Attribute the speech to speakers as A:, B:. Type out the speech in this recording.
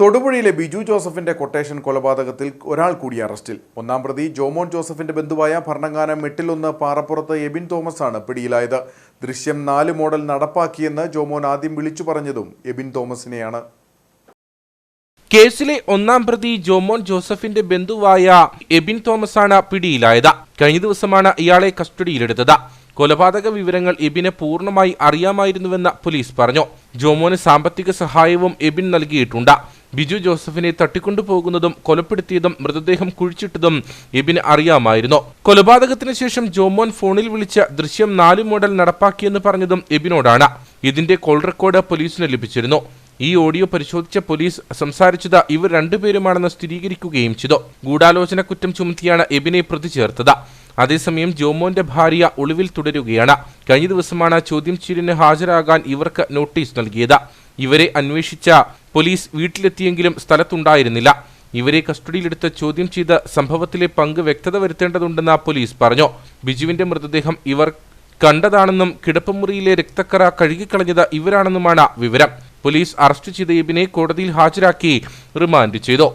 A: തൊടുപുഴയിലെ ബിജു ജോസഫിന്റെ കൊട്ടേഷൻ കൊലപാതകത്തിൽ ഒരാൾ കൂടി അറസ്റ്റിൽ. ഒന്നാം പ്രതി ജോമോൻ ജോസഫിന്റെ ബന്ധുവായ ഭരണങ്ങാനം 8-1 പാറപ്പുറത്ത് എബിൻ തോമസ് ആണ് പിടിയിലായത്. ദൃശ്യം 4 മോഡൽ നടപ്പാക്കിയെന്ന് ജോമോൻ ആദ്യം വിളിച്ചു പറഞ്ഞതും എബിൻ തോമസിനെയാണ്.
B: കേസിലെ ഒന്നാം പ്രതി ജോമോൻ ജോസഫിന്റെ ബന്ധുവായ എബിൻ തോമസ് ആണ് പിടിയിലായത്. കഴിഞ്ഞ ദിവസമാണ് ഇയാളെ കസ്റ്റഡിയിലെടുത്തത്. കൊലപാതക വിവരങ്ങൾ എബിന് പൂർണ്ണമായി അറിയാമായിരുന്നുവെന്ന് പോലീസ് പറഞ്ഞു. ജോമോന് സാമ്പത്തിക സഹായവും എബിൻ നൽകിയിട്ടുണ്ട്. ബിജു ജോസഫിനെ തട്ടിക്കൊണ്ടുപോകുന്നതും കൊലപ്പെടുത്തിയതും മൃതദേഹം കുഴിച്ചിട്ടതും എബിന് അറിയാമായിരുന്നു. കൊലപാതകത്തിന് ശേഷം ജോമോൻ ഫോണിൽ വിളിച്ച് ദൃശ്യം 4 മോഡൽ നടപ്പാക്കിയെന്ന് പറഞ്ഞതും എബിനോടാണ്. ഇതിന്റെ കോൾ റെക്കോർഡ് പോലീസിന് ലഭിച്ചിരുന്നു. ഈ ഓഡിയോ പരിശോധിച്ച പോലീസ് സംസാരിച്ചത് ഇവർ രണ്ടുപേരുമാണെന്ന് സ്ഥിരീകരിക്കുകയും ചെയ്തു. ഗൂഢാലോചന കുറ്റം ചുമത്തിയാണ് എബിനെ പ്രതി ചേർത്തത്. അതേസമയം ജോമോന്റെ ഭാര്യ ഒളിവിൽ തുടരുകയാണ്. കഴിഞ്ഞ ദിവസമാണ് ചോദ്യം ചെയ്യലിന് ഹാജരാകാൻ ഇവർക്ക് നോട്ടീസ് നൽകിയത്. ഇവരെ അന്വേഷിച്ച പോലീസ് വീട്ടിലെത്തിയെങ്കിലും സ്ഥലത്തുണ്ടായിരുന്നില്ല. ഇവരെ കസ്റ്റഡിയിലെടുത്ത് ചോദ്യം ചെയ്ത് സംഭവത്തിലെ പങ്ക് വ്യക്തത വരുത്തേണ്ടതുണ്ടെന്ന് പോലീസ് പറഞ്ഞു. ബിജുവിന്റെ മൃതദേഹം ഇവർ കണ്ടതാണെന്നും കിടപ്പുമുറിയിലെ രക്തക്കറ കഴുകിക്കളഞ്ഞത് ഇവരാണെന്നുമാണ് വിവരം. പോലീസ് അറസ്റ്റ് ചെയ്ത എബിനെ കോടതിയിൽ ഹാജരാക്കി റിമാൻഡ് ചെയ്തു.